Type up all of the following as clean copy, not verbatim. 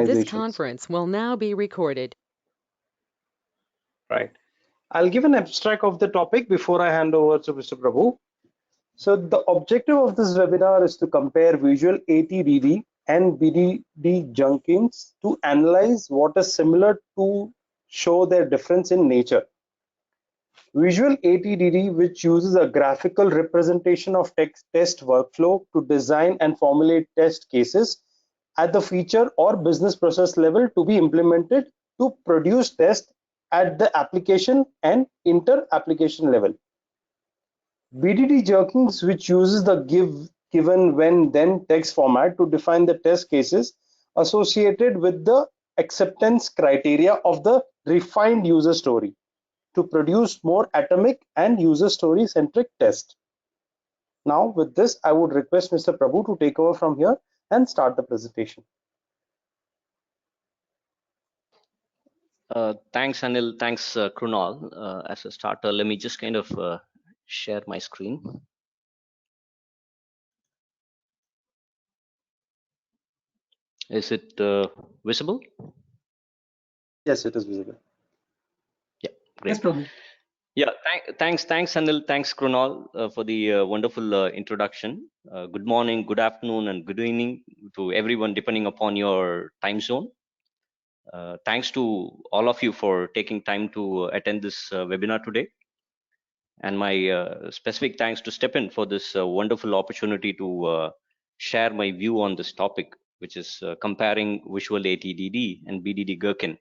organizations. conference will now be recorded. Right. I'll give an abstract of the topic before I hand over to Mr. Prabhu. So the objective of this webinar is to compare visual ATDD and BDD-Gherkins to analyze what is similar to show their difference in nature. Visual ATDD, which uses a graphical representation of test workflow to design and formulate test cases at the feature or business process level to be implemented to produce tests at the application and inter-application level. BDD-Gherkins, which uses the given, when, then text format to define the test cases associated with the acceptance criteria of the refined user story to produce more atomic and user story centric tests. Now with this, I would request Mr. Prabhu to take over from here and start the presentation. Thanks, Anil. Thanks, Krunal. As a starter, let me just kind of share my screen. Is it visible? Yes, it is visible. Yeah, great. Yes, Prabhu. Yeah, thanks, Anil. Thanks, Krunal, for the wonderful introduction. Good morning, good afternoon, and good evening to everyone, depending upon your time zone. Thanks to all of you for taking time to attend this webinar today. And my specific thanks to Stephen for this wonderful opportunity to share my view on this topic, which is comparing visual ATDD and BDD-Gherkin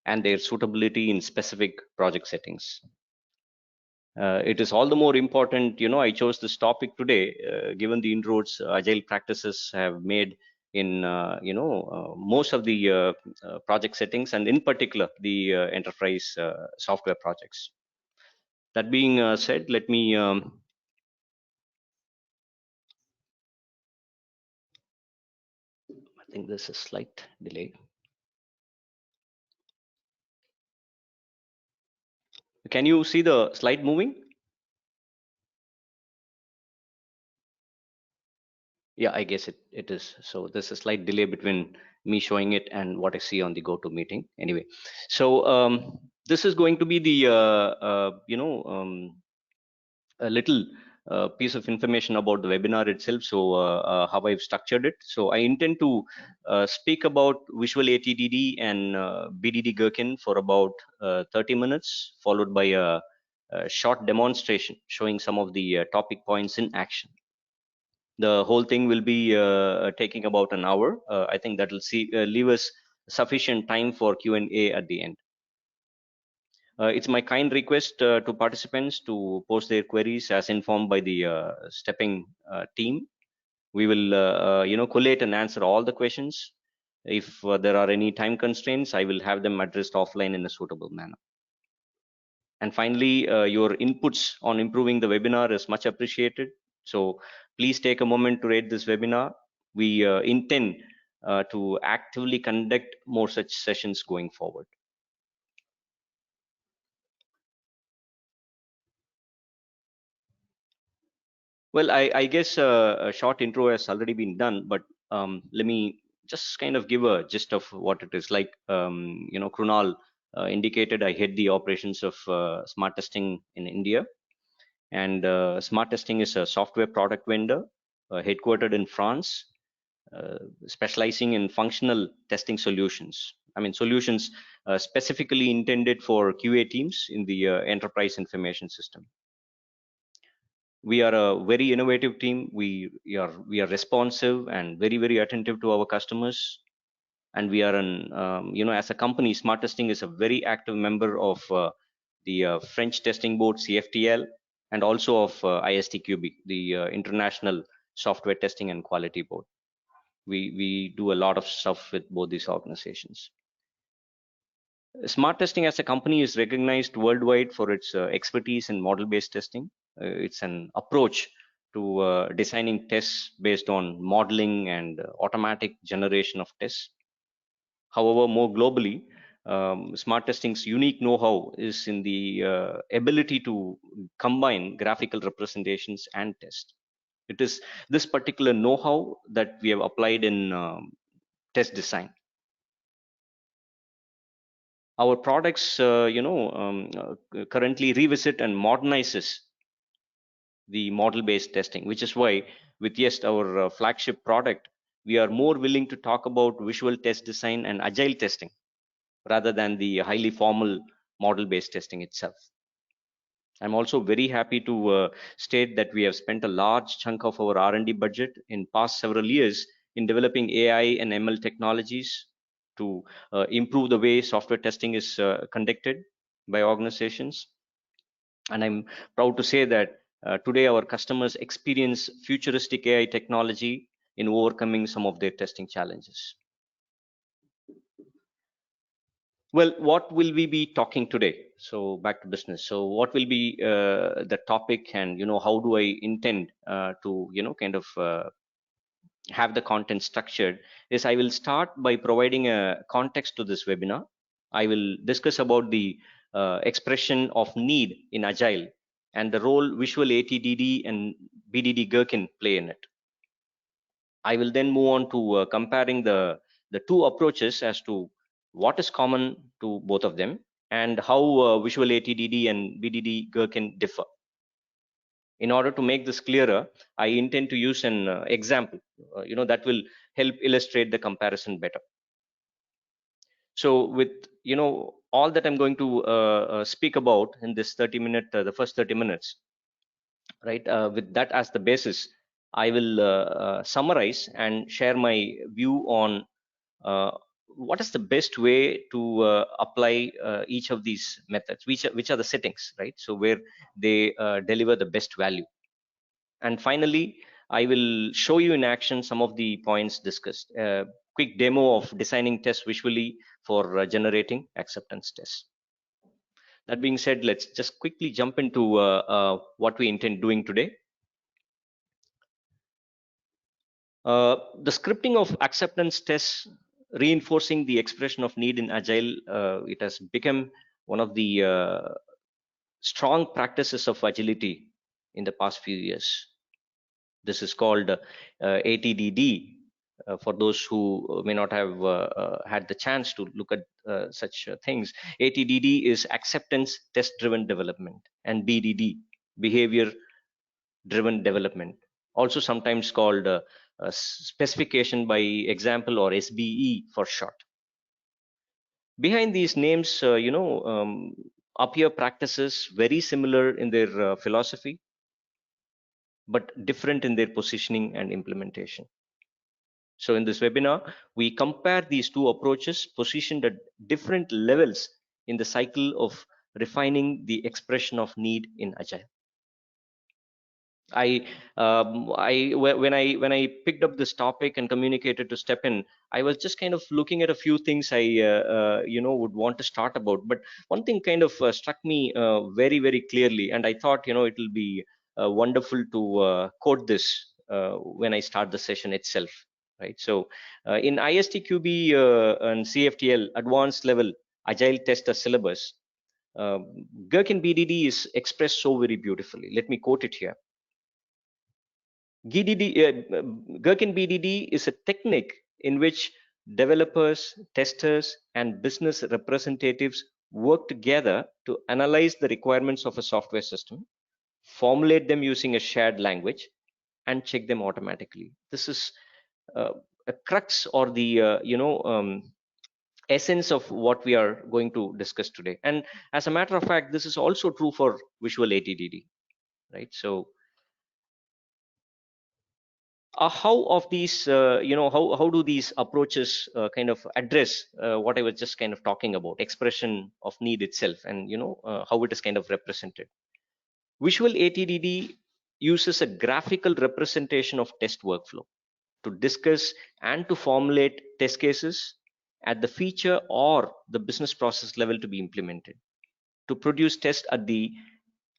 and their suitability in specific project settings. It is all the more important, I chose this topic today, given the inroads agile practices have made in, most of the project settings, and in particular, the enterprise software projects. That being said, let me I think there's a slight delay. Can you see the slide moving? Yeah, I guess it is. So there's a slight delay between me showing it and what I see on the GoToMeeting. Anyway, so this is going to be the a little piece of information about the webinar itself. So how I've structured it. So I intend to speak about visual ATDD and BDD-Gherkin for about 30 minutes, followed by a short demonstration showing some of the topic points in action. The whole thing will be taking about an hour. I think that will leave us sufficient time for Q&A at the end. It's my kind request to participants to post their queries as informed by the stepping team. We will collate and answer all the questions. If there are any time constraints, I will have them addressed offline in a suitable manner. And finally, your inputs on improving the webinar is much appreciated. So please take a moment to rate this webinar. We intend to actively conduct more such sessions going forward. Well, I guess a short intro has already been done, but let me just kind of give a gist of what it is. Like, Krunal indicated, I head the operations of Smart Testing in India. And Smart Testing is a software product vendor headquartered in France, specializing in functional testing solutions. I mean, solutions specifically intended for QA teams in the enterprise information system. We are a very innovative team. We are responsive and very attentive to our customers. And we are as a company, Smart Testing is a very active member of the French testing board, CFTL, and also of ISTQB, the International Software Testing and Quality Board. We do a lot of stuff with both these organizations. Smart Testing as a company is recognized worldwide for its expertise in model-based testing. It's an approach to designing tests based on modeling and automatic generation of tests. However, more globally, Smart Testing's unique know-how is in the ability to combine graphical representations and test. It is this particular know-how that we have applied in test design. Our products, currently revisit and modernizes the model-based testing, which is why with Jest, our flagship product, we are more willing to talk about visual test design and agile testing rather than the highly formal model-based testing itself. I'm also very happy to state that we have spent a large chunk of our R&D budget in past several years in developing AI and ML technologies to improve the way software testing is conducted by organizations. And I'm proud to say that today our customers experience futuristic AI technology in overcoming some of their testing challenges. Well, what will we be talking today? So back to business. So what will be the topic, and how do I intend to kind of have the content structured? Is I will start by providing a context to this webinar. I will discuss about the expression of need in Agile and the role visual ATDD and BDD-Gherkin play in it. I will then move on to comparing the two approaches as to what is common to both of them and how visual ATDD and BDD-Gherkin differ. In order to make this clearer, I intend to use an example, that will help illustrate the comparison better. So with all that I'm going to speak about in this 30-minute, the first 30 minutes, right? With that as the basis, I will summarize and share my view on what is the best way to apply each of these methods, which are the settings, right? So where they deliver the best value. And finally, I will show you in action some of the points discussed. A quick demo of designing tests visually for generating acceptance tests. That being said, let's just quickly jump into what we intend doing today. The scripting of acceptance tests, reinforcing the expression of need in Agile, it has become one of the strong practices of agility in the past few years. This is called ATDD. For those who may not have had the chance to look at such things, ATDD is acceptance test driven development, and BDD, behavior driven development, also sometimes called specification by example, or SBE for short. Behind these names, appear practices very similar in their philosophy, but different in their positioning and implementation. So in this webinar, we compare these two approaches positioned at different levels in the cycle of refining the expression of need in Agile. When I picked up this topic and communicated to Stephen, I was just kind of looking at a few things I would want to start about. But one thing kind of struck me very, very clearly, and I thought it will be wonderful to quote this when I start the session itself, right? So in ISTQB and CFTL advanced level Agile tester syllabus, Gherkin BDD is expressed so very beautifully. Let me quote it here. Gherkin BDD is a technique in which developers, testers, and business representatives work together to analyze the requirements of a software system, formulate them using a shared language, and check them automatically. This is a crux, or the essence of what we are going to discuss today. And as a matter of fact, this is also true for visual ATDD, right? So how of these how do these approaches kind of address what I was just kind of talking about, expression of need itself, and how it is kind of represented? Visual ATDD uses a graphical representation of test workflow to discuss and to formulate test cases at the feature or the business process level to be implemented, to produce tests at the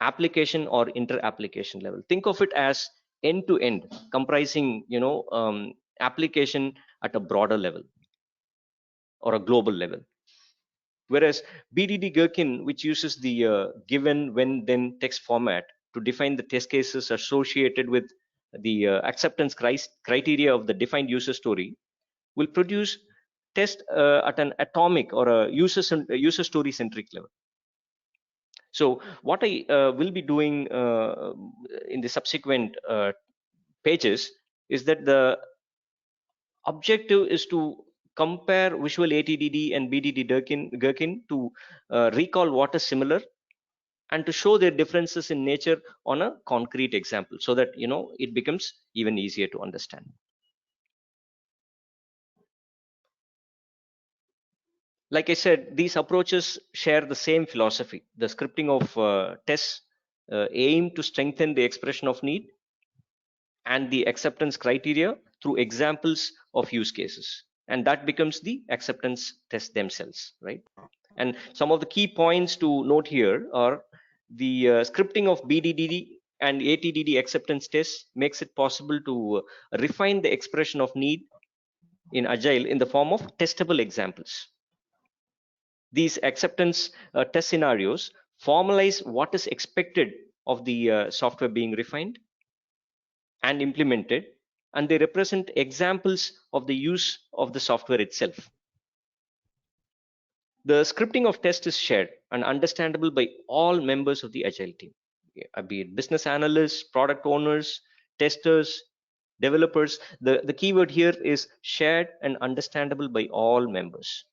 application or inter-application level. Think of it as end-to-end, comprising application at a broader level or a global level. Whereas BDD-Gherkin, which uses the given, when, then text format to define the test cases associated with the acceptance criteria of the defined user story, will produce test at an atomic or a user story centric level. So what I will be doing in the subsequent pages is that the objective is to compare visual ATDD and BDD-Gherkin to recall what is similar and to show their differences in nature on a concrete example, so that it becomes even easier to understand. Like I said, these approaches share the same philosophy. The scripting of tests aim to strengthen the expression of need and the acceptance criteria through examples of use cases, and that becomes the acceptance tests themselves, right? And some of the key points to note here are the scripting of BDD and ATDD acceptance tests makes it possible to refine the expression of need in Agile in the form of testable examples. These acceptance test scenarios formalize what is expected of the software being refined and implemented, and they represent examples of the use of the software itself. The scripting of tests is shared and understandable by all members of the Agile team, be it business analysts, product owners, testers, developers. The keyword here is shared and understandable by all members.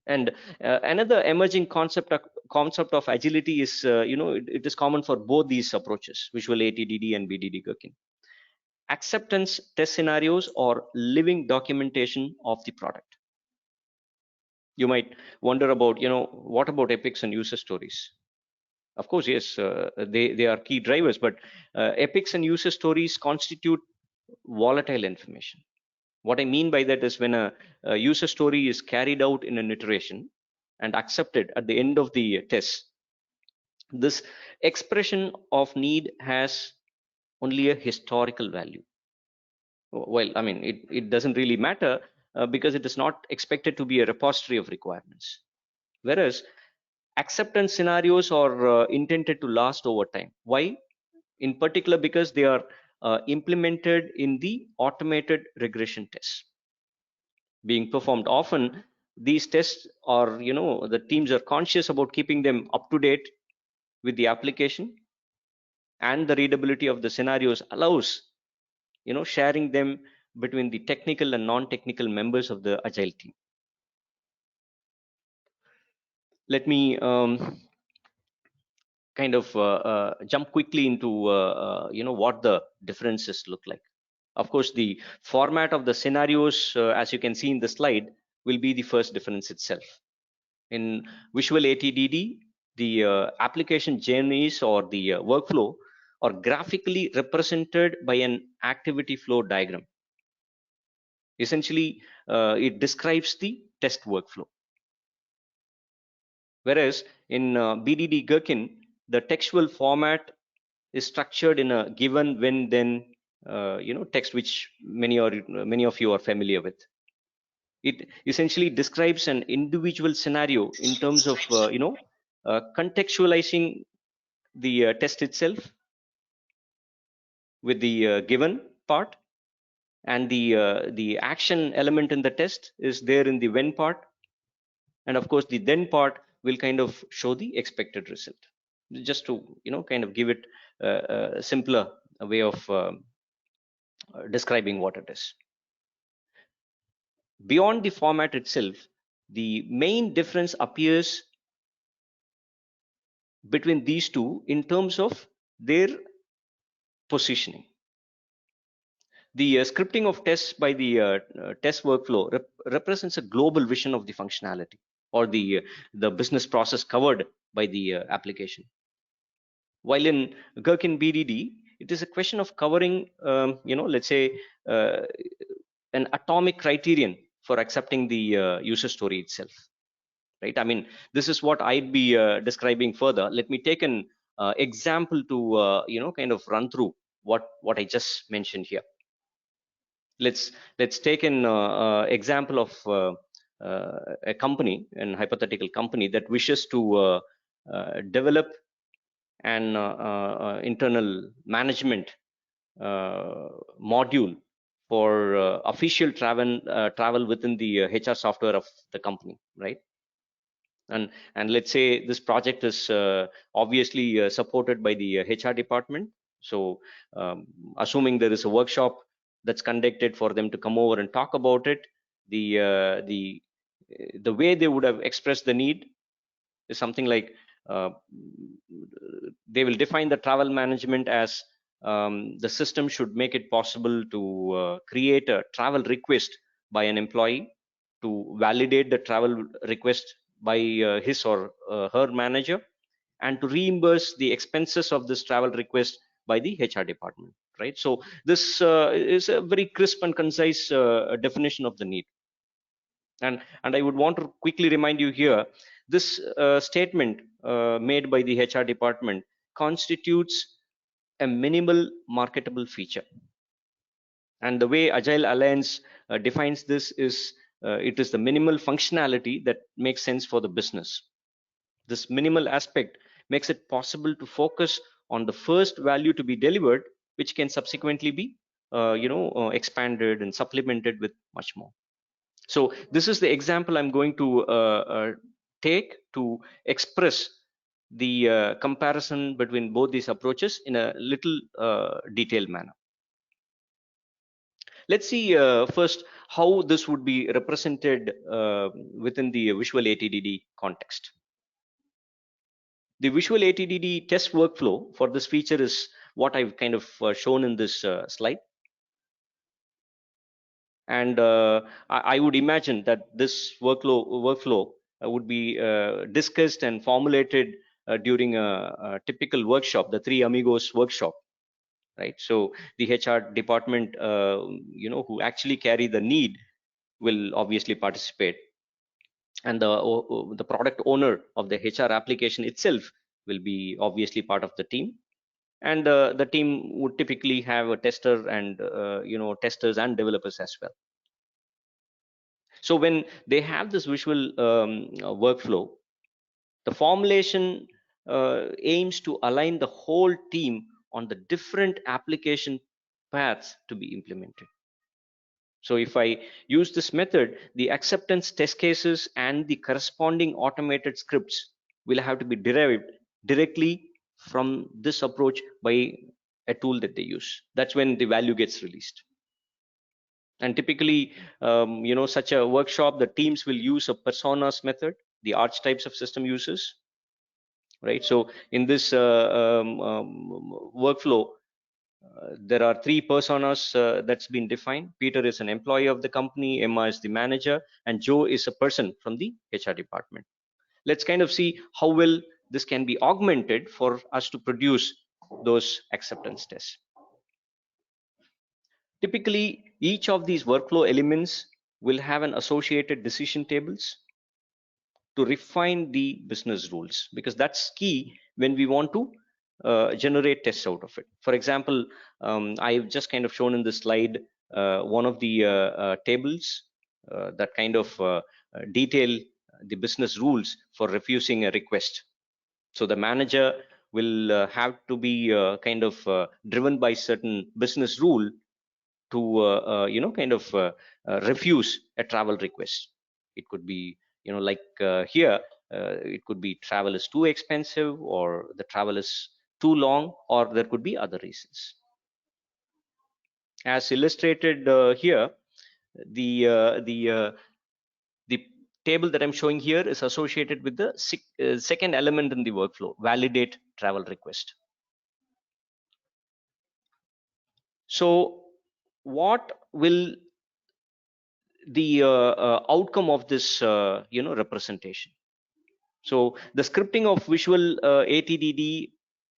And another emerging concept of agility is, it is common for both these approaches, visual ATDD and BDD-Gherkin. Acceptance test scenarios or living documentation of the product. You might wonder about, what about epics and user stories? Of course, yes, they are key drivers, but epics and user stories constitute volatile information. What I mean by that is when a user story is carried out in an iteration and accepted at the end of the test, this expression of need has only a historical value. Well, I mean, it doesn't really matter because it is not expected to be a repository of requirements. Whereas acceptance scenarios are intended to last over time. Why? In particular, because they are implemented in the automated regression tests being performed. Often these tests are, the teams are conscious about keeping them up to date with the application, and the readability of the scenarios allows, sharing them between the technical and non-technical members of the Agile team. Let me kind of jump quickly into what the differences look like. Of course, the format of the scenarios, as you can see in the slide, will be the first difference itself. In visual ATDD, the application journeys or the workflow are graphically represented by an activity flow diagram. Essentially, it describes the test workflow. Whereas in BDD-Gherkin, the textual format is structured in a given, when, then, text, which many of you are familiar with. It essentially describes an individual scenario in terms of, contextualizing the test itself with the given part, and the action element in the test is there in the when part, and of course the then part will kind of show the expected result, just to kind of give it a simpler way of describing what it is. Beyond the format itself, the main difference appears between these two in terms of their positioning. The scripting of tests by the test workflow represents a global vision of the functionality or the business process covered by the application. While in Gherkin BDD, it is a question of covering, let's say, an atomic criterion for accepting the user story itself. Right? I mean, this is what I'd be describing further. Let me take an example to kind of run through what I just mentioned here. Let's take an example of a company, an hypothetical company that wishes to develop an internal management module for official travel within the HR software of the company, right? And let's say this project is obviously supported by the HR department. So assuming there is a workshop that's conducted for them to come over and talk about it, the way they would have expressed the need is something like uh, they will define the travel management as the system should make it possible to create a travel request by an employee, to validate the travel request by his or her manager, and to reimburse the expenses of this travel request by the HR department, right? So this is a very crisp and concise definition of the need. And I would want to quickly remind you here, this statement made by the HR department constitutes a minimal marketable feature. And the way Agile Alliance defines this is it is the minimal functionality that makes sense for the business. This minimal aspect makes it possible to focus on the first value to be delivered, which can subsequently be expanded and supplemented with much more. So this is the example I'm going to take to express the comparison between both these approaches in a little detailed manner. Let's see first how this would be represented within the visual ATDD context. The visual ATDD test workflow for this feature is what I've kind of shown in this slide. And I would imagine that this workflow would be discussed and formulated during a typical workshop, the Three Amigos workshop, right? So the HR department, who actually carry the need will obviously participate, and the product owner of the HR application itself will be obviously part of the team. And the team would typically have a tester and testers and developers as well. So when they have this visual workflow, the formulation aims to align the whole team on the different application paths to be implemented. So if I use this method, the acceptance test cases and the corresponding automated scripts will have to be derived directly from this approach by a tool that they use. That's when the value gets released. And typically, such a workshop, the teams will use a personas method, the archetypes of system users, right? So in this workflow, there are three personas that's been defined. Peter is an employee of the company, Emma is the manager, and Joe is a person from the HR department. Let's kind of see how well this can be augmented for us to produce those acceptance tests. Typically, each of these workflow elements will have an associated decision tables to refine the business rules, because that's key when we want to generate tests out of it. For example, I've just kind of shown in this slide one of the tables that kind of detail the business rules for refusing a request. So the manager will have to be kind of driven by certain business rule to refuse a travel request. It could be like here it could be travel is too expensive, or the travel is too long, or there could be other reasons. As illustrated here, the table that I'm showing here is associated with the second element in the workflow, validate travel request. So what will the outcome of this representation? So the scripting of visual ATDD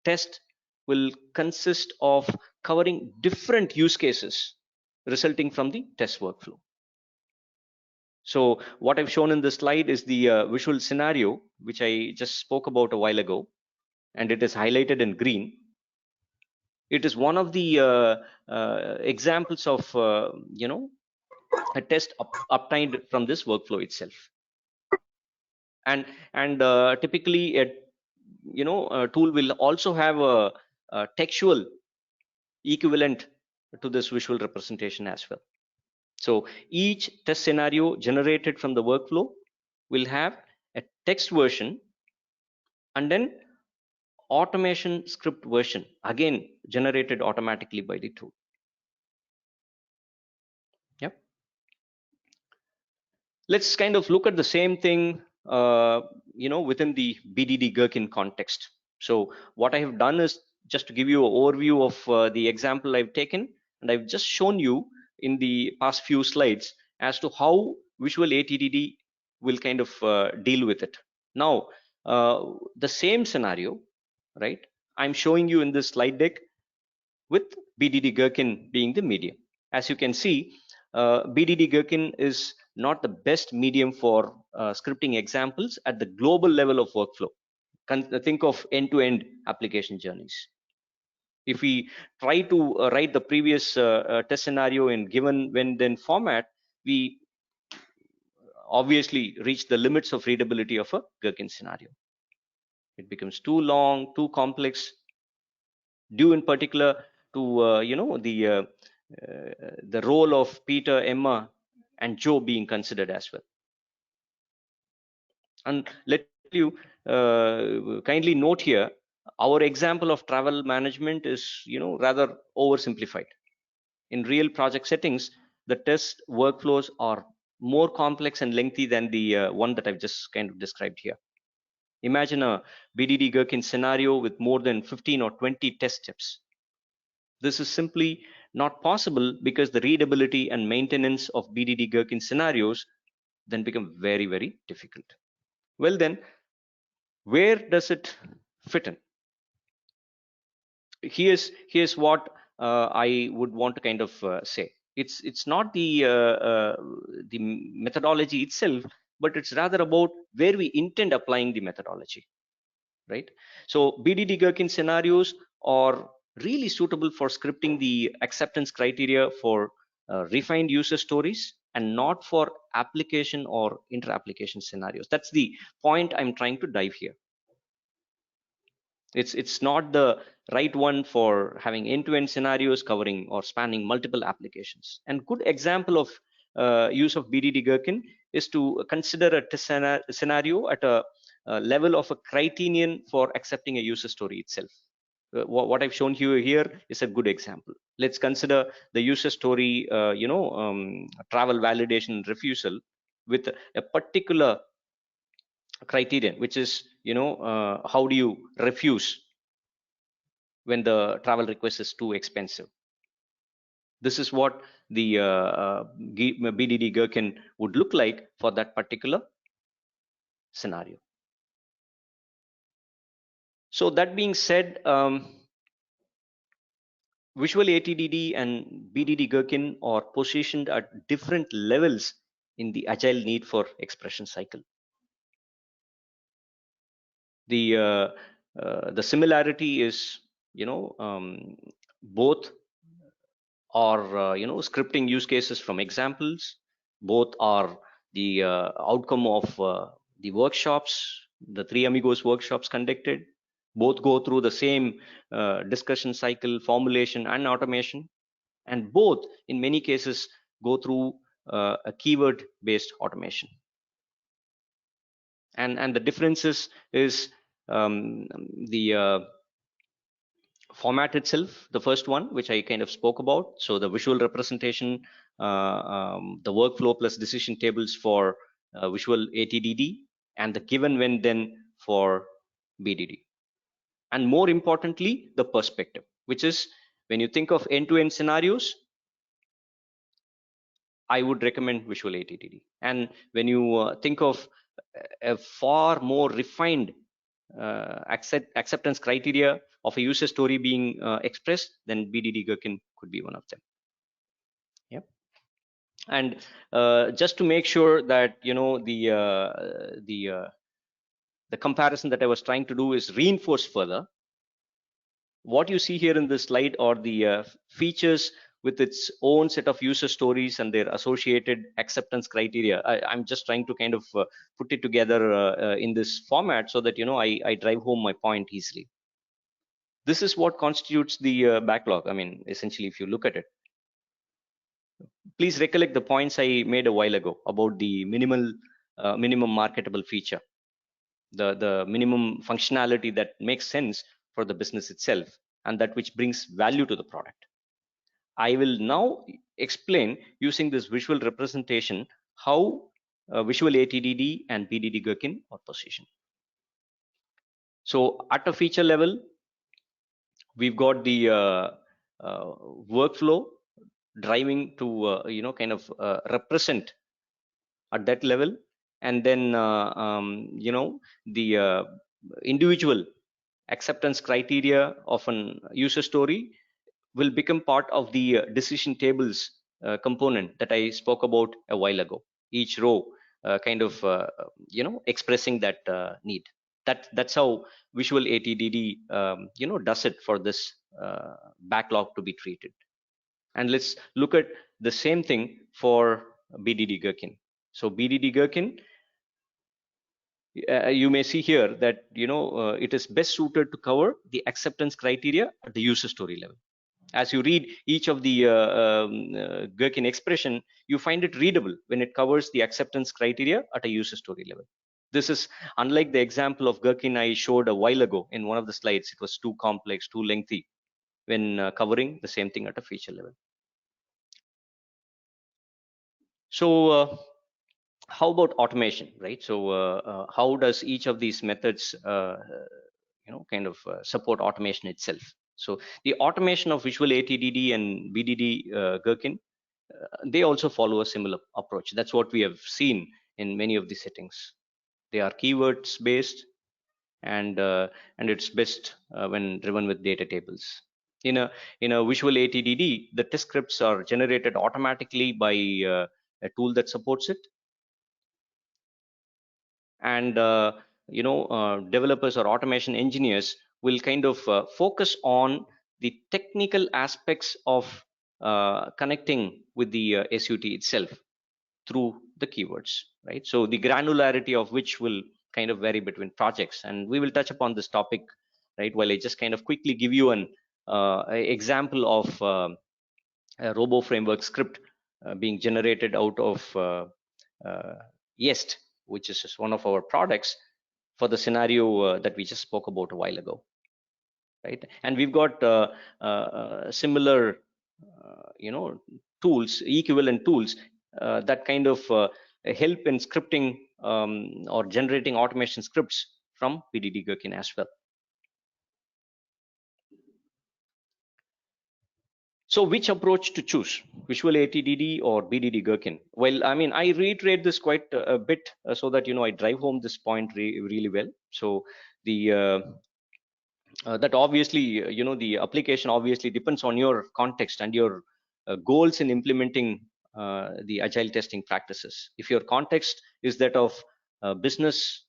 test will consist of covering different use cases resulting from the test workflow. So what I've shown in this slide is the visual scenario, which I just spoke about a while ago, and it is highlighted in green. It is one of the examples of a test obtained from this workflow itself. And typically a tool will also have a textual equivalent to this visual representation as well. So each test scenario generated from the workflow will have a text version and then automation script version, again generated automatically by the tool. Yep. Let's kind of look at the same thing within the BDD-Gherkin context. So what I have done is just to give you an overview of the example I've taken, and I've just shown you in the past few slides as to how visual ATDD will kind of deal with it. Now the same scenario, right, I'm showing you in this slide deck with BDD-Gherkin being the medium. As you can see, BDD-Gherkin is not the best medium for scripting examples at the global level of workflow. Think of end-to-end application journeys. If we try to write the previous test scenario in given, when, then format, we obviously reach the limits of readability of a Gherkin scenario. It becomes too long, too complex, due in particular to the role of Peter, Emma, and Joe being considered as well. And let you kindly note here, our example of travel management is rather oversimplified. In real project settings, the test workflows are more complex and lengthy than the one that I've just kind of described here. Imagine a BDD-Gherkin scenario with more than 15 or 20 test steps. This is simply not possible because the readability and maintenance of BDD-Gherkin scenarios then become very, very difficult. Well then, where does it fit in? Here's what I would want to kind of say. It's not the methodology itself, but it's rather about where we intend applying the methodology, right? So BDD-Gherkin scenarios are really suitable for scripting the acceptance criteria for refined user stories and not for application or inter-application scenarios. That's the point I'm trying to dive here. It's not the right one for having end-to-end scenarios covering or spanning multiple applications. And good example of use of BDD-Gherkin is to consider a test scenario at a level of a criterion for accepting a user story itself. What I've shown you here is a good example. Let's consider the user story, travel validation refusal with a particular criterion, which is how do you refuse when the travel request is too expensive. This is what the BDD-Gherkin would look like for that particular scenario. So that being said, visual ATDD and BDD-Gherkin are positioned at different levels in the agile need for expression cycle. The similarity is both are scripting use cases from examples. Both are the outcome of the workshops, the Three Amigos workshops conducted. Both go through the same discussion cycle, formulation, and automation, and both in many cases go through a keyword based automation. And the differences is the format itself, the first one, which I kind of spoke about. So the visual representation, the workflow plus decision tables for visual ATDD, and the given, when, then for BDD. And more importantly, the perspective, which is when you think of end-to-end scenarios, I would recommend visual ATDD. And when you think of a far more refined acceptance criteria of a user story being expressed, then BDD-Gherkin could be one of them. Yep. And just to make sure that the comparison that I was trying to do is reinforced further, what you see here in this slide are the features with its own set of user stories and their associated acceptance criteria. I'm just trying to kind of put it together in this format so that I drive home my point easily. This is what constitutes the backlog. I mean, essentially, if you look at it, Please recollect the points I made a while ago about the minimum marketable feature, the minimum functionality that makes sense for the business itself, and that which brings value to the product. I will now explain using this visual representation how visual ATDD and BDD-Gherkin are positioned. So at a feature level, we've got the workflow driving to kind of represent at that level, and then the individual acceptance criteria of an user story will become part of the decision tables component that I spoke about a while ago. Each row kind of expressing that need. That's how visual ATDD does it for this backlog to be treated. And let's look at the same thing for BDD-Gherkin. So BDD-Gherkin, you may see here that it is best suited to cover the acceptance criteria at the user story level. As you read each of the Gherkin expression, you find it readable when it covers the acceptance criteria at a user story level. This is unlike the example of Gherkin I showed a while ago in one of the slides. It was too complex, too lengthy when covering the same thing at a feature level. So how about automation, right? So how does each of these methods kind of support automation itself? So the automation of visual ATDD and BDD-Gherkin, they also follow a similar approach. That's what we have seen in many of the settings. They are keywords based, and it's best when driven with data tables. In a visual ATDD, the test scripts are generated automatically by a tool that supports it, and developers or automation engineers will kind of focus on the technical aspects of connecting with the SUT itself through the keywords, right? So the granularity of which will kind of vary between projects, and we will touch upon this topic, right, while I just kind of quickly give you an example of a robo framework script being generated out of YEST, which is just one of our products for the scenario that we just spoke about a while ago, right? And we've got similar tools, equivalent tools that kind of help in scripting or generating automation scripts from BDD-Gherkin as well. So which approach to choose, visual ATDD or BDD-Gherkin? Well, I mean, I reiterate this quite a bit so that I drive home this point really well. So the that obviously the application obviously depends on your context and your goals in implementing the agile testing practices. If your context is that of business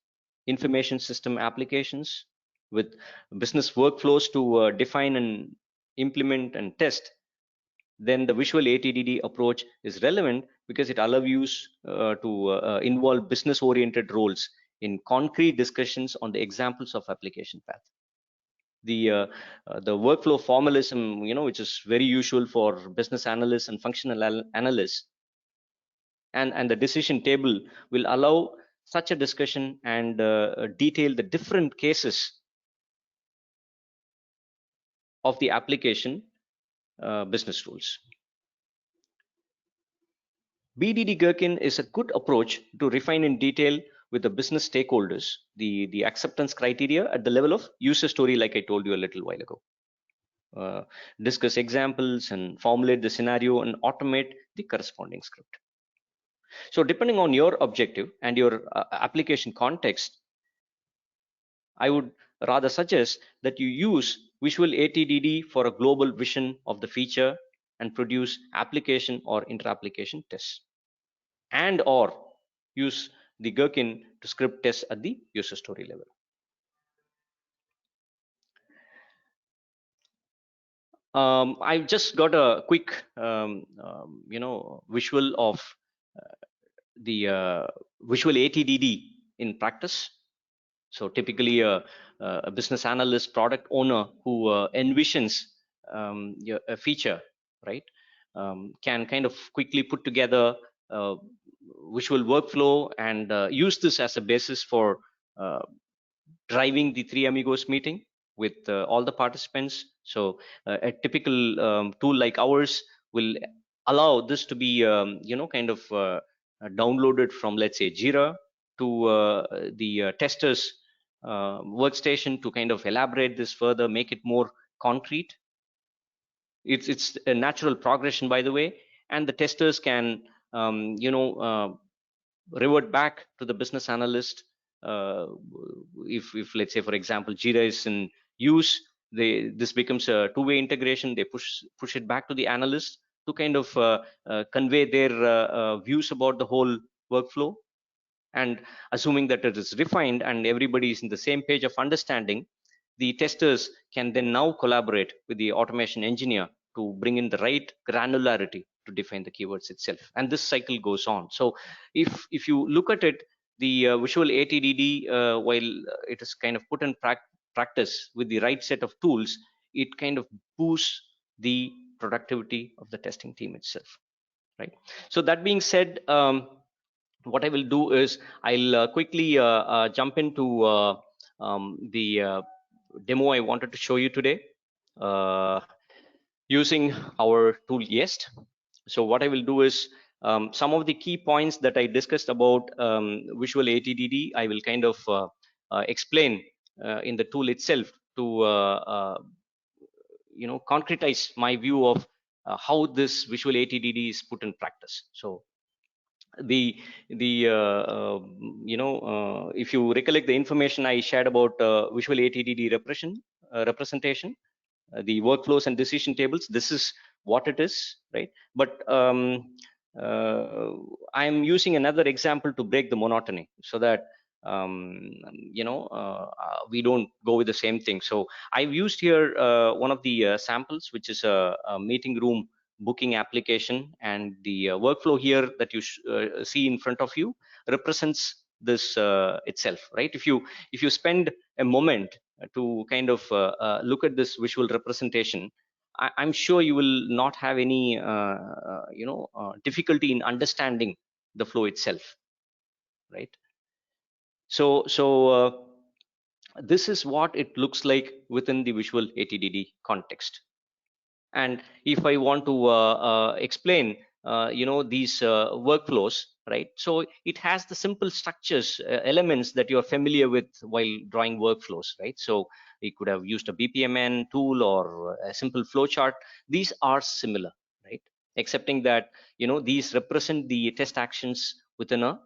information system applications with business workflows to define and implement and test, then the visual ATDD approach is relevant because it allows you to involve business oriented roles in concrete discussions on the examples of application path. The workflow formalism, which is very usual for business analysts and functional analysts, and the decision table will allow such a discussion and detail the different cases of the application business rules. BDD-Gherkin is a good approach to refine in detail with the business stakeholders the acceptance criteria at the level of user story, like I told you a little while ago. Discuss examples and formulate the scenario and automate the corresponding script. So depending on your objective and your application context, I would rather suggest that you use visual ATDD for a global vision of the feature and produce application or inter-application tests, and or use the Gherkin to script tests at the user story level. I've just got a quick visual of the visual ATDD in practice. So typically a business analyst, product owner who envisions a feature, right, can kind of quickly put together visual workflow and use this as a basis for uh, driving the Three Amigos meeting with all the participants. So a typical tool like ours will allow this to be kind of downloaded from, let's say, Jira to the testers workstation to kind of elaborate this further, make it more concrete. It's a natural progression, by the way, and the testers can revert back to the business analyst. If let's say, for example, Jira is in use, this becomes a two-way integration. They push it back to the analyst to kind of convey their views about the whole workflow. And assuming that it is refined and everybody is in the same page of understanding, the testers can then now collaborate with the automation engineer to bring in the right granularity to define the keywords itself. And this cycle goes on. So if you look at it, the visual ATDD, while it is kind of put in practice with the right set of tools, it kind of boosts the productivity of the testing team itself, right? So that being said, what I will do is I'll quickly jump into the demo I wanted to show you today using our tool Jest. So what I will do is some of the key points that I discussed about visual ATDD, I will kind of explain in the tool itself to concretize my view of how this visual ATDD is put in practice. So the if you recollect the information I shared about visual ATDD representation, the workflows and decision tables, this is what it is, right? But I'm using another example to break the monotony so that we don't go with the same thing. So I've used here one of the samples, which is a meeting room booking application, and the workflow here that you see in front of you represents this itself, right? If you spend a moment to kind of look at this visual representation, I'm sure you will not have any difficulty in understanding the flow itself, right? So this is what it looks like within the visual ATDD context. And if I want to explain these workflows, right? So it has the simple structures, elements that you're familiar with while drawing workflows, right? So you could have used a BPMN tool or a simple flowchart. These are similar, right? Excepting that these represent the test actions within a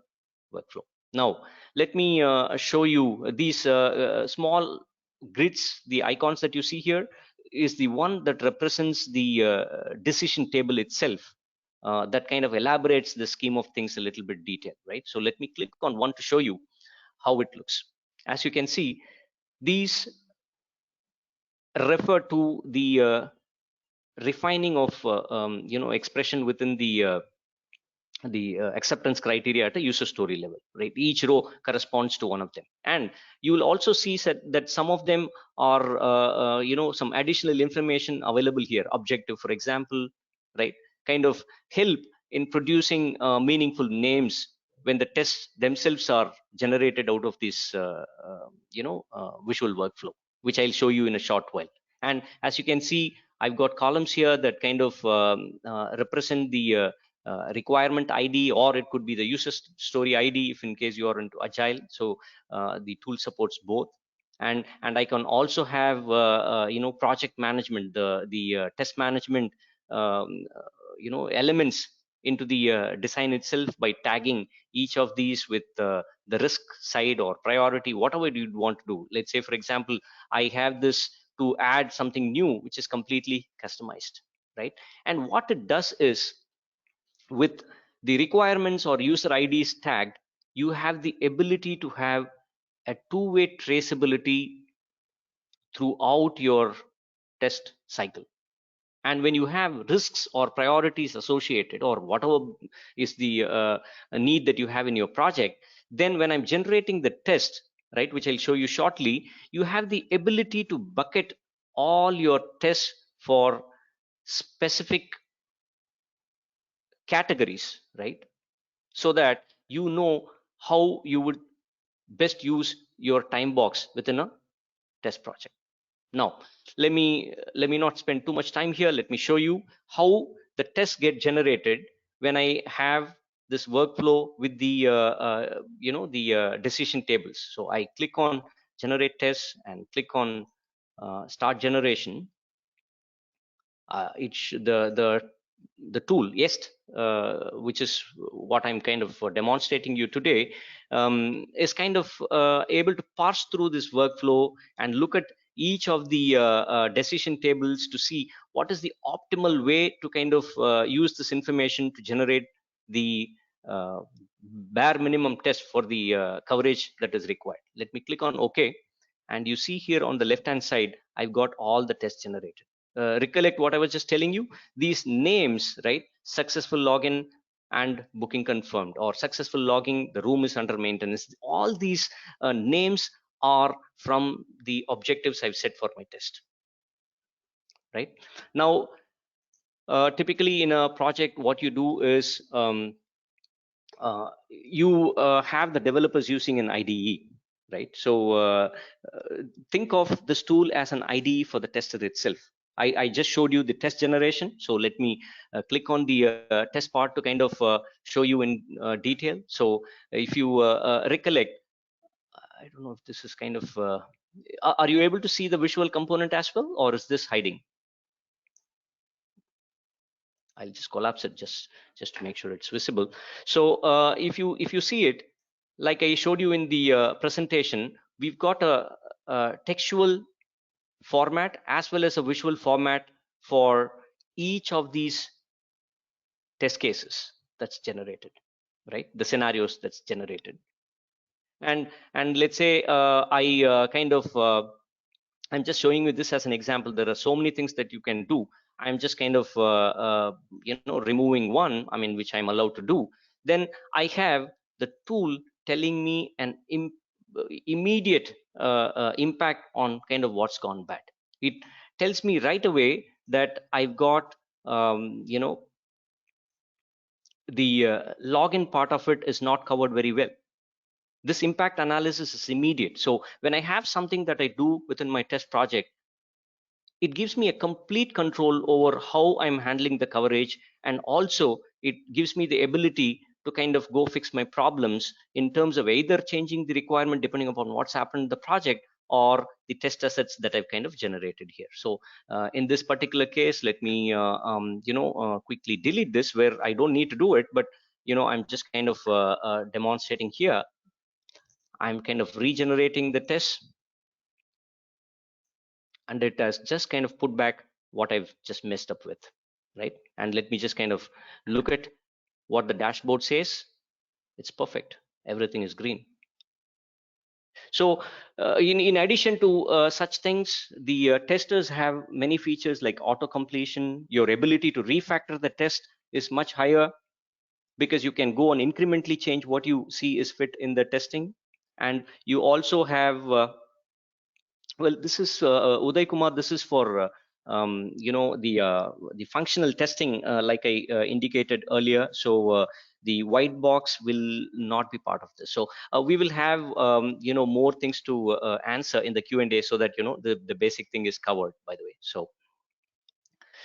workflow. Now let me show you these small grids, the icons that you see here is the one that represents the decision table itself, that kind of elaborates the scheme of things a little bit detailed, right? So let me click on one to show you how it looks. As you can see, these refer to the refining of expression within the acceptance criteria at a user story level, right? Each row corresponds to one of them, and you will also see that some of them are some additional information available here. Objective, for example, right, kind of help in producing meaningful names when the tests themselves are generated out of this visual workflow, which I'll show you in a short while. And as you can see, I've got columns here that kind of represent the requirement ID, or it could be the user story ID if in case you are into agile. So the tool supports both. And I can also have project management, the test management elements into the design itself by tagging each of these with the risk side or priority, whatever you want to do. Let's say, for example, I have this to add something new which is completely customized, right? And what it does is, with the requirements or user IDs tagged, you have the ability to have a two-way traceability throughout your test cycle. And when you have risks or priorities associated, or whatever is the need that you have in your project, then when I'm generating the test, right, which I'll show you shortly, you have the ability to bucket all your tests for specific categories, right? So that you know how you would best use your time box within a test project. Now, let me not spend too much time here. Let me show you how the tests get generated when I have this workflow with the decision tables. So I click on generate tests and click on start generation. The tool YEST, which is what I'm kind of demonstrating you today, is kind of able to parse through this workflow and look at each of the decision tables to see what is the optimal way to kind of use this information to generate the uh, bare minimum test for the coverage that is required. Let me click on OK, and you see here on the left hand side I've got all the tests generated. Recollect what I was just telling you, these names, right? Successful login and booking confirmed, or successful logging, the room is under maintenance. All these names are from the objectives I've set for my test, right? Now, typically in a project, what you do is you have the developers using an IDE, right? So think of this tool as an IDE for the tester itself. I just showed you the test generation. So let me click on the test part to kind of show you in detail. So if you recollect, I don't know if this is kind of, are you able to see the visual component as well, or is this hiding? I'll just collapse it just to make sure it's visible. So if you see it, like I showed you in the presentation, we've got a textual format as well as a visual format for each of these test cases that's generated, right? The scenarios that's generated. And let's say I kind of I'm just showing you this as an example. There are so many things that you can do. I'm just kind of removing one, I mean, which I'm allowed to do. Then I have the tool telling me an immediate impact on kind of what's gone bad. It tells me right away that I've got the login part of it is not covered very well. This impact analysis is immediate. So when I have something that I do within my test project, it gives me a complete control over how I'm handling the coverage, and also it gives me the ability to kind of go fix my problems in terms of either changing the requirement depending upon what's happened in the project, or the test assets that I've kind of generated here. So in this particular case, let me quickly delete this where I don't need to do it, but I'm just kind of demonstrating here. I'm kind of regenerating the test, and it has just kind of put back what I've just messed up with, right? And let me just kind of look at what the dashboard says. It's perfect. Everything is green. So in addition to such things, the testers have many features like auto completion. Your ability to refactor the test is much higher because you can go and incrementally change what you see is fit in the testing. And you also have well, this is Uday Kumar. This is for the functional testing, like I indicated earlier. So the white box will not be part of this. So we will have more things to answer in the Q&A, so that the basic thing is covered, by the way.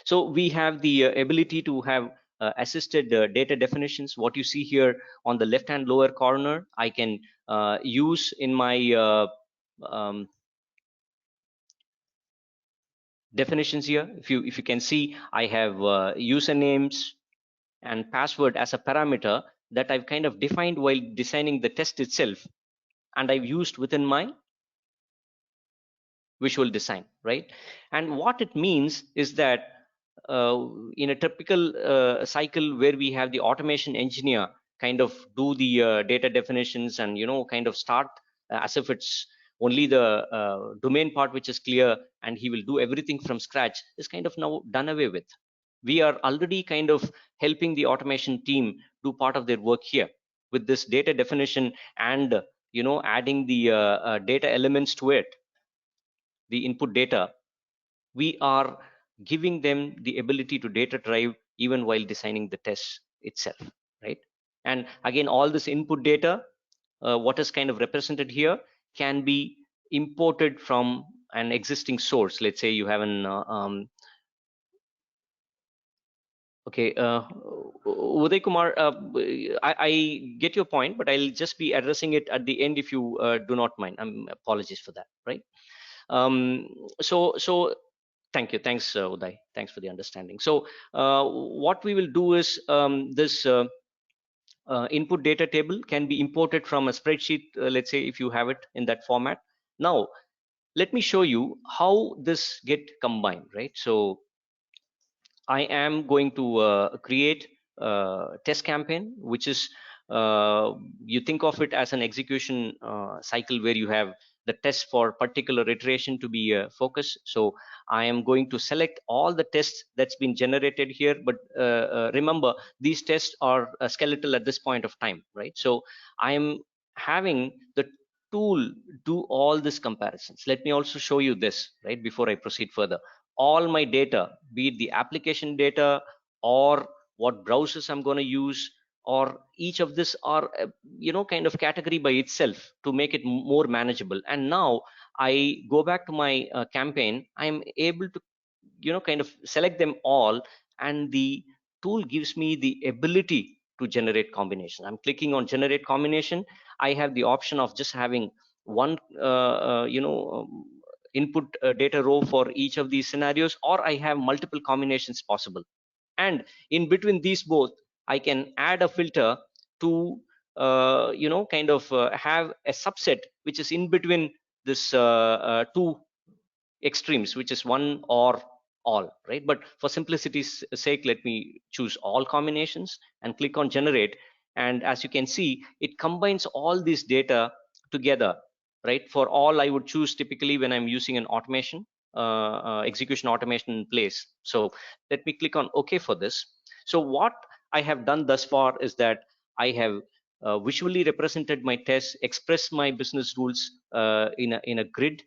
So we have the ability to have assisted data definitions. What you see here on the left hand lower corner, I can use in my definitions here. If you can see, I have usernames and password as a parameter that I've kind of defined while designing the test itself, and I've used within my visual design, right? And what it means is that in a typical cycle where we have the automation engineer kind of do the data definitions and kind of start as if it's only the domain part which is clear, and he will do everything from scratch, is kind of now done away with. We are already kind of helping the automation team do part of their work here with this data definition, and adding the data elements to it, the input data. We are giving them the ability to data drive even while designing the tests. itself, right? And again, all this input data, what is kind of represented here, can be imported from an existing source. Let's say you have an okay, Uday Kumar, I get your point, but I'll just be addressing it at the end if you do not mind. Apologies for that, right? Um, so thank you, thanks Uday, thanks for the understanding. So what we will do is this input data table can be imported from a spreadsheet, let's say if you have it in that format. Now let me show you how this get combined, right? So I am going to create a test campaign, which is, you think of it as an execution cycle where you have the test for particular iteration to be focused. So I am going to select all the tests that's been generated here, but remember, these tests are skeletal at this point of time, right? So I am having the tool do all these comparisons. Let me also show you this, right, before I proceed further. All my data, be it the application data or what browsers I'm going to use, or each of this are kind of category by itself to make it more manageable. And now I go back to my campaign, I'm able to kind of select them all, and the tool gives me the ability to generate combination. I'm clicking on generate combination. I have the option of just having one input data row for each of these scenarios, or I have multiple combinations possible. And in between these both, I can add a filter to kind of have a subset which is in between this two extremes, which is one or all, right? But for simplicity's sake, let me choose all combinations and click on generate. And as you can see, it combines all these data together, right? For all, I would choose typically when I'm using an automation, execution automation in place. So let me click on OK for this. So what I have done thus far is that I have visually represented my tests, expressed my business rules in a grid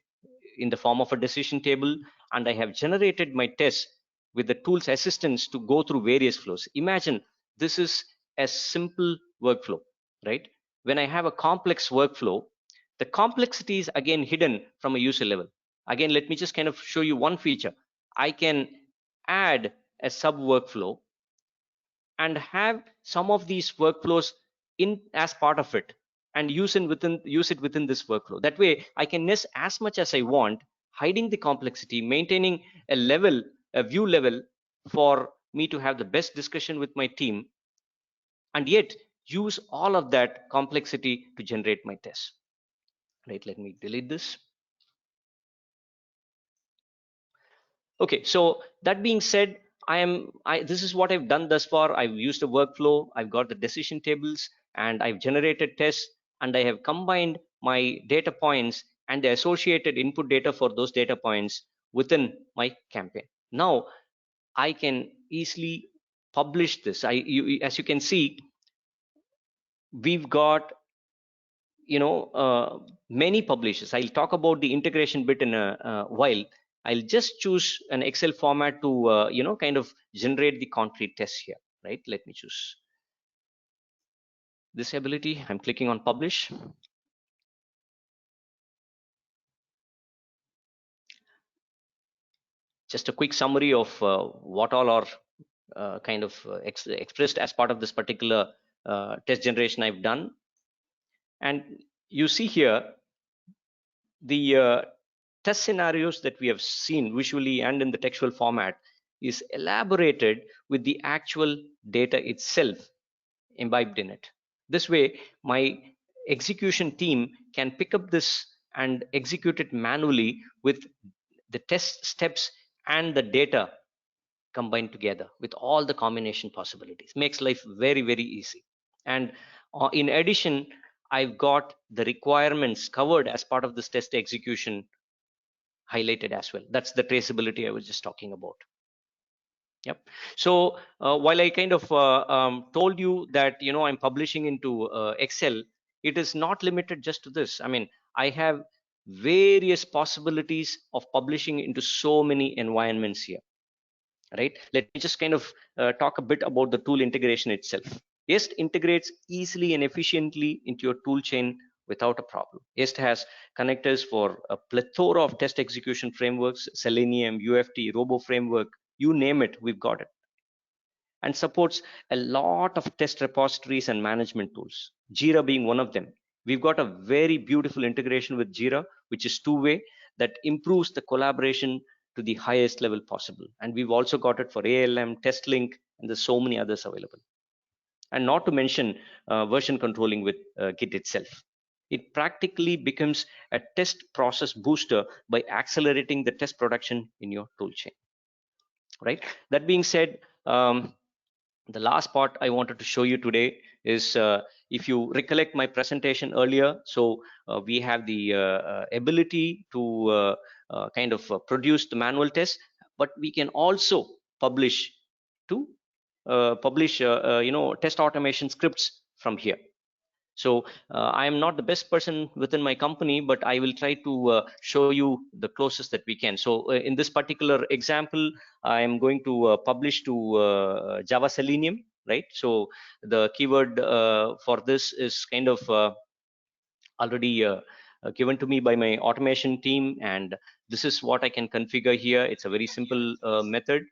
in the form of a decision table, and I have generated my test with the tool's assistance to go through various flows. Imagine this is a simple workflow, right? When I have a complex workflow, the complexity is again hidden from a user level. Again, let me just kind of show you one feature. I can add a sub workflow and have some of these workflows in as part of it, and use it within this workflow. That way I can nest as much as I want, hiding the complexity, maintaining a view level for me to have the best discussion with my team, and yet use all of that complexity to generate my tests, right? Let me delete this. Okay, so that being said, this is what I've done thus far. I've used a workflow, I've got the decision tables, and I've generated tests, and I have combined my data points and the associated input data for those data points within my campaign. Now I can easily publish this. As you can see, we've got many publishers. I'll talk about the integration bit in a while. I'll just choose an Excel format to kind of generate the concrete tests here, right? Let me choose this ability. I'm clicking on publish. Just a quick summary of what all are kind of expressed as part of this particular test generation I've done. And you see here the test scenarios that we have seen visually and in the textual format is elaborated with the actual data itself imbibed in it. This way, my execution team can pick up this and execute it manually with the test steps and the data combined together with all the combination possibilities. Makes life very, very easy. And in addition, I've got the requirements covered as part of this test execution highlighted as well. That's the traceability I was just talking about. Yep. So while I kind of told you that I'm publishing into Excel, it is not limited just to this. I mean, I have various possibilities of publishing into so many environments here, right? Let me just kind of talk a bit about the tool integration itself. Jest integrates easily and efficiently into your tool chain without a problem. Jest has connectors for a plethora of test execution frameworks: Selenium, UFT, Robo framework, you name it, we've got it. And supports a lot of test repositories and management tools, Jira being one of them. We've got a very beautiful integration with Jira, which is two-way, that improves the collaboration to the highest level possible. And we've also got it for ALM, TestLink, and there's so many others available. And not to mention version controlling with Git itself. It practically becomes a test process booster by accelerating the test production in your toolchain, right? That being said, the last part I wanted to show you today is, if you recollect my presentation earlier, so we have the ability to kind of produce the manual test, but we can also publish to test automation scripts from here. So I am not the best person within my company, but I will try to show you the closest that we can. So in this particular example, I am going to publish to Java Selenium, right? So the keyword for this is kind of already given to me by my automation team, and this is what I can configure here. It's a very simple method,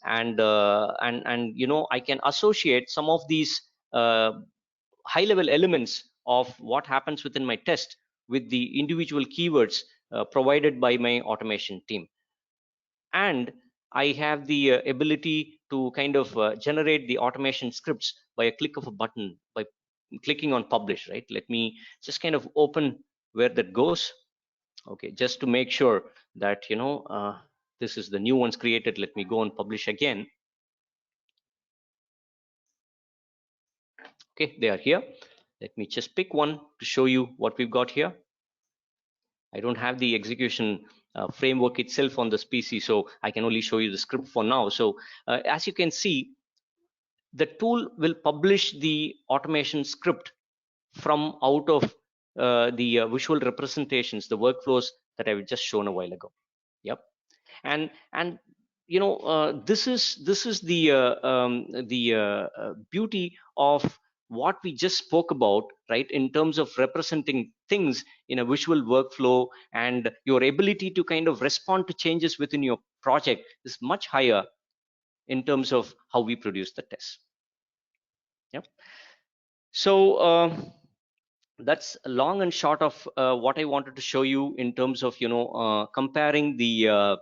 and I can associate some of these high level elements of what happens within my test with the individual keywords provided by my automation team. And I have the ability to kind of generate the automation scripts by a click of a button, by clicking on publish, right? Let me just kind of open where that goes. Okay, just to make sure that this is the new ones created. Let me go and publish again. Okay, they are here. Let me just pick one to show you what we've got here. I don't have the execution framework itself on this PC, so I can only show you the script for now. So as you can see, the tool will publish the automation script from out of the visual representations, the workflows that I've just shown a while ago. Yep. And this is the beauty of what we just spoke about, right? In terms of representing things in a visual workflow, and your ability to kind of respond to changes within your project is much higher in terms of how we produce the tests. Yep. So that's long and short of what I wanted to show you in terms of comparing the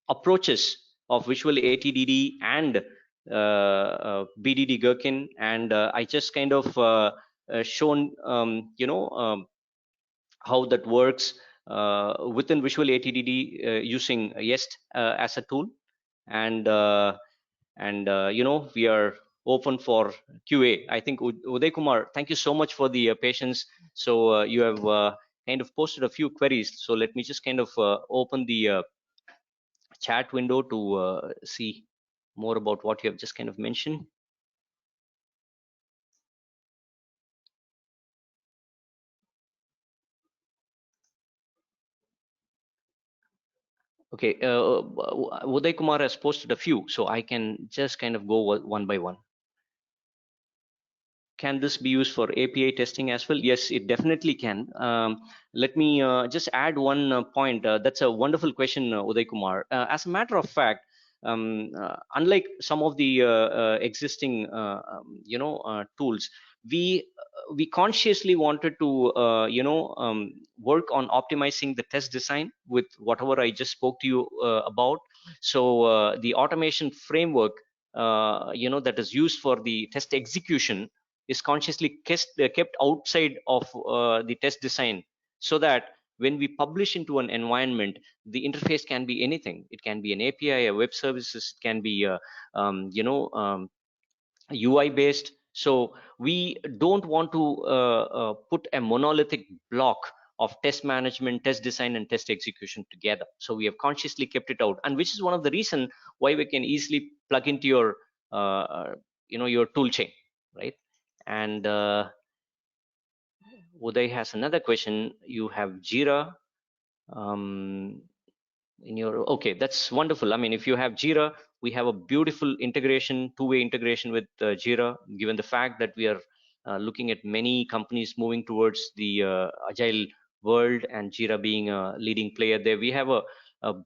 approaches of visual ATDD and BDD-Gherkin, and I just kind of shown how that works within visual ATDD using Jest as a tool, and we are open for QA. I think Uday Kumar, thank you so much for the patience. So you have kind of posted a few queries. So let me just kind of open the chat window to see more about what you have just kind of mentioned. Okay, Uday Kumar has posted a few, so I can just kind of go one by one. Can this be used for API testing as well? Yes, it definitely can. Let me just add one point. That's a wonderful question, Uday Kumar. As a matter of fact, unlike some of the existing tools, we consciously wanted to work on optimizing the test design with whatever I just spoke to you about. So the automation framework that is used for the test execution is consciously kept outside of the test design, so that when we publish into an environment, the interface can be anything. It can be an API, a web services, it can be UI based. So we don't want to put a monolithic block of test management, test design, and test execution together. So we have consciously kept it out, and which is one of the reason why we can easily plug into your your tool chain, right? And Uday has another question. You have Jira. in your, okay, that's wonderful. I mean, if you have Jira, we have a beautiful integration, two-way integration with Jira, given the fact that we are looking at many companies moving towards the agile world, and Jira being a leading player there. We have a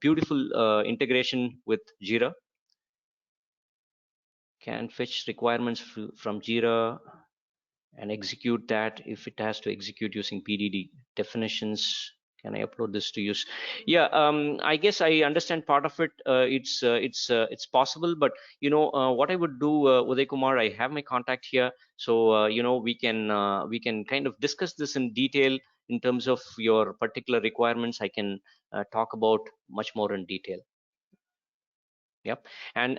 beautiful integration with Jira. Can fetch requirements from Jira and execute that if it has to execute using BDD definitions. Can I upload this to use? Yeah, I guess I understand part of it. It's possible, but what I would do, Uday Kumar, I have my contact here, so we can kind of discuss this in detail in terms of your particular requirements. I can talk about much more in detail. Yep. And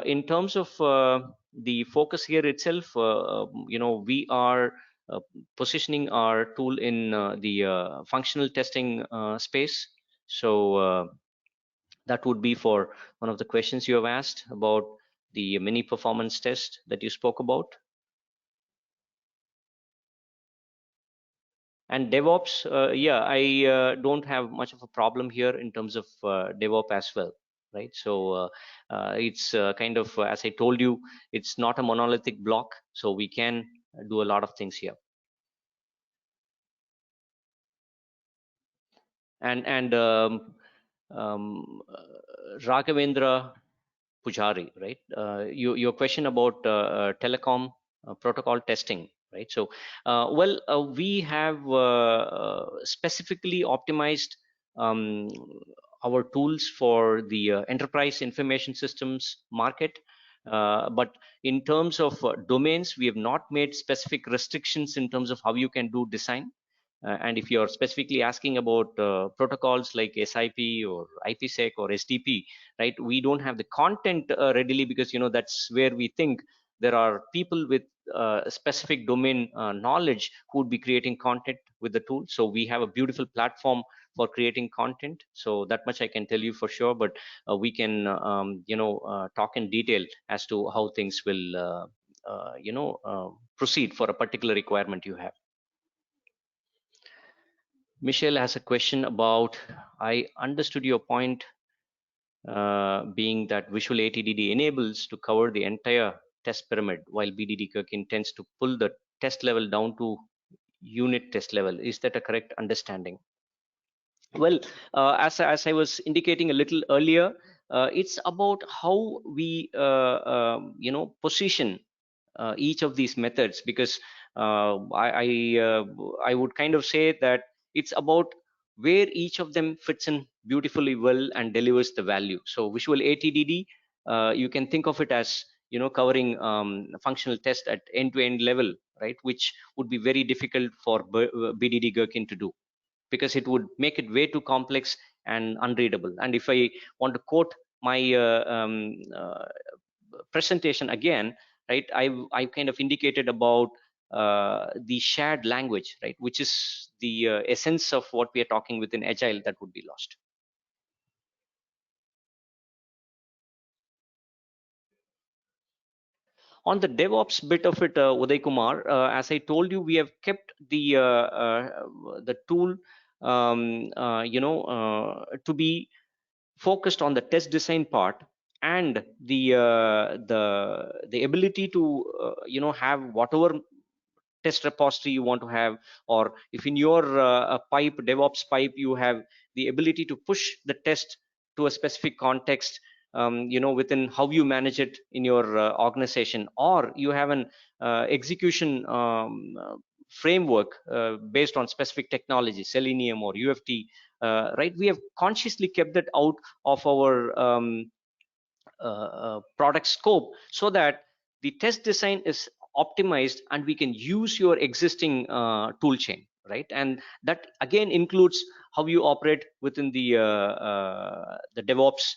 in terms of the focus here itself, we are uh, positioning our tool in the functional testing space. So that would be for one of the questions you have asked about the mini performance test that you spoke about. And DevOps, yeah, I don't have much of a problem here in terms of DevOps as well, right? So it's kind of, as I told you, it's not a monolithic block, so we can do a lot of things here. And Raghavendra Pujari, right? Your question about telecom protocol testing, right? So, we have specifically optimized um, our tools for the enterprise information systems market. But in terms of domains, we have not made specific restrictions in terms of how you can do design. And if you're specifically asking about protocols like SIP or IPsec or SDP, right, we don't have the content readily, because that's where we think there are people with specific domain knowledge who would be creating content with the tool. So we have a beautiful platform for creating content, so that much I can tell you for sure. But we can talk in detail as to how things will proceed for a particular requirement you have. Michelle has a question about, I understood your point being that visual ATDD enables to cover the entire test pyramid, while BDD-Gherkin tends to pull the test level down to unit test level. Is that a correct understanding? Well, as I was indicating a little earlier, it's about how we position each of these methods, because I would kind of say that it's about where each of them fits in beautifully well and delivers the value. So visual ATDD, you can think of it as covering functional test at end-to-end level, right, which would be very difficult for BDD-Gherkin to do, because it would make it way too complex and unreadable. And if I want to quote my presentation again, right, I kind of indicated about the shared language, right, which is the essence of what we are talking within agile, that would be lost. On the DevOps bit of it, Uday Kumar, as I told you, we have kept the tool to be focused on the test design part, and the ability to have whatever test repository you want to have, or if in your pipe, DevOps pipe, you have the ability to push the test to a specific context, within how you manage it in your organization, or you have an execution framework based on specific technology, Selenium or UFT, right? We have consciously kept that out of our product scope, so that the test design is optimized and we can use your existing tool chain, right? And that again includes how you operate within the DevOps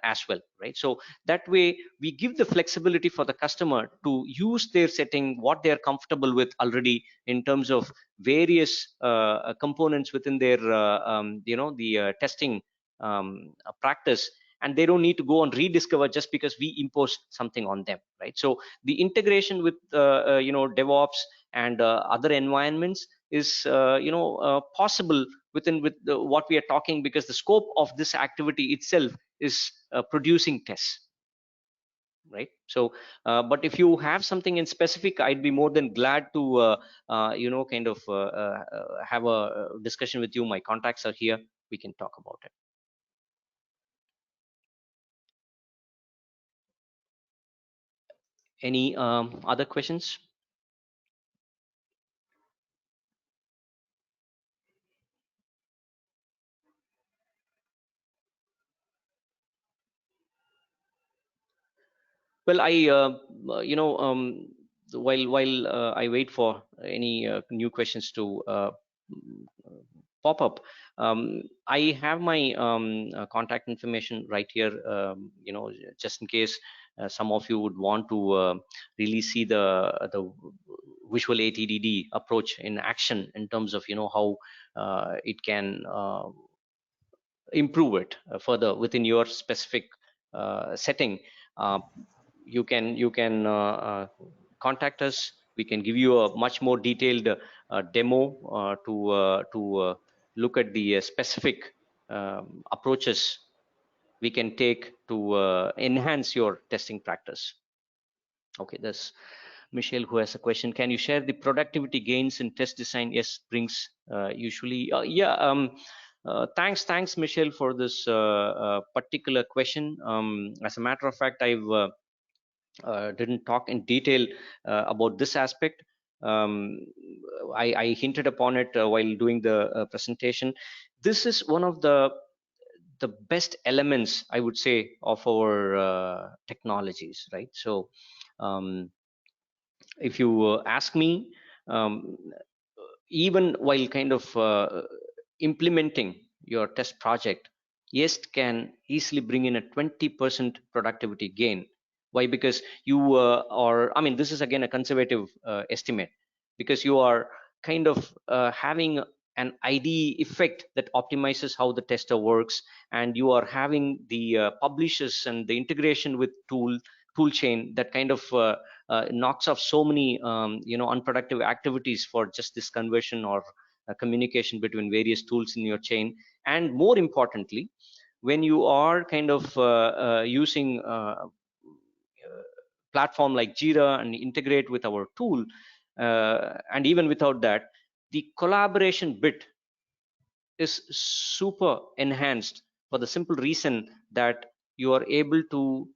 as well, right? So that way we give the flexibility for the customer to use their setting, what they're comfortable with already, in terms of various components within their the testing practice, and they don't need to go and rediscover just because we impose something on them, right? So the integration with DevOps and other environments is possible with what we are talking, because the scope of this activity itself is producing tests, right? So but if you have something in specific, I'd be more than glad to kind of have a discussion with you. My contacts are here, we can talk about it. Any other questions? Well, I while I wait for any new questions to pop up, I have my contact information right here, just in case some of you would want to really see the visual ATDD approach in action, in terms of how it can improve it further within your specific setting. uh, you can contact us. We can give you a much more detailed demo to look at the specific approaches we can take to enhance your testing practice. Okay, there's Michelle who has a question. Can you share the productivity gains in test design? Yes, brings usually. Yeah. Thanks, Michelle, for this particular question. As a matter of fact, I've didn't talk in detail about this aspect. I hinted upon it while doing the presentation. This is one of the best elements, I would say, of our technologies, right? So if you ask me, um, even while kind of implementing your test project, YEST can easily bring in a 20% productivity gain. Why? Because you are, I mean, this is again a conservative estimate, because you are kind of having an IDE effect that optimizes how the tester works, and you are having the publishers and the integration with tool chain that kind of knocks off so many unproductive activities for just this conversion or communication between various tools in your chain. And more importantly, when you are kind of using platform like Jira and integrate with our tool, and even without that, the collaboration bit is super enhanced, for the simple reason that you are able to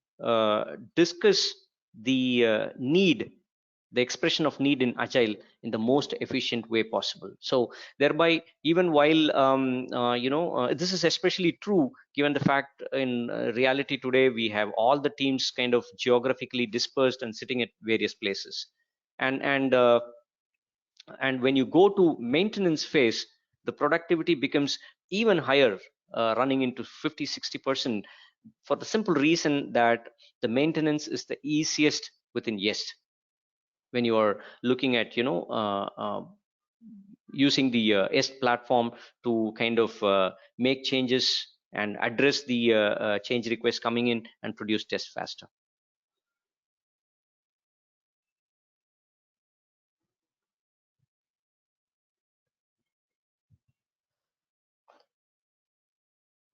discuss the expression of need in agile in the most efficient way possible. So thereby, even while this is especially true given the fact in reality today we have all the teams kind of geographically dispersed and sitting at various places, and and when you go to maintenance phase, the productivity becomes even higher, running into 50-60%, for the simple reason that the maintenance is the easiest within YEST. When you are looking at using the YEST platform to kind of make changes and address the change requests coming in and produce tests faster.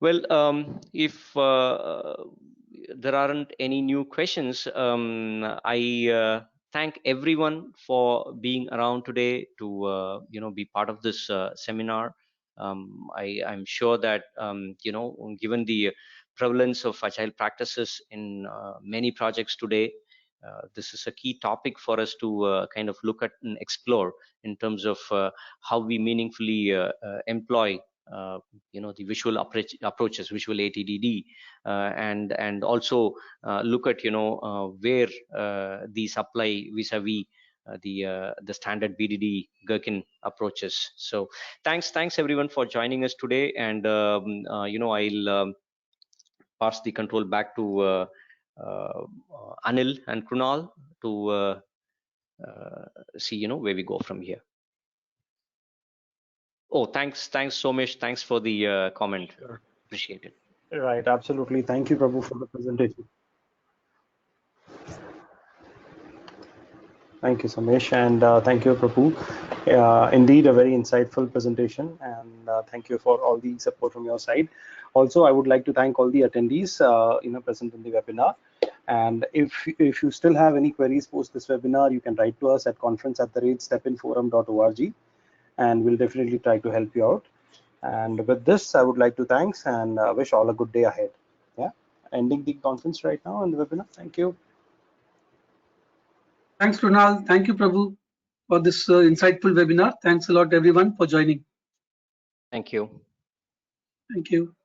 Well, if there aren't any new questions, I thank everyone for being around today to be part of this seminar. I'm sure that given the prevalence of agile practices in many projects today, this is a key topic for us to kind of look at and explore in terms of how we meaningfully employ the visual approaches, visual ATDD, and also look at where these apply vis-a-vis the standard BDD-Gherkin approaches. So thanks everyone for joining us today, and I'll pass the control back to Anil and Krunal to see where we go from here. Oh, thanks so much. Thanks for the comment. Sure. Appreciate it. Right, absolutely. Thank you, Prabhu, for the presentation. Thank you, Samesh, and thank you, Prabhu. Indeed, a very insightful presentation, and thank you for all the support from your side. Also, I would like to thank all the attendees, present in the webinar. And if you still have any queries post this webinar, you can write to us at conference@stepinforum.org, and we'll definitely try to help you out. And with this, I would like to thanks and wish all a good day ahead. Yeah, ending the conference right now and the webinar. Thank you. Thanks, Runal. Thank you, Prabhu, for this insightful webinar. Thanks a lot, everyone, for joining. Thank you. Thank you.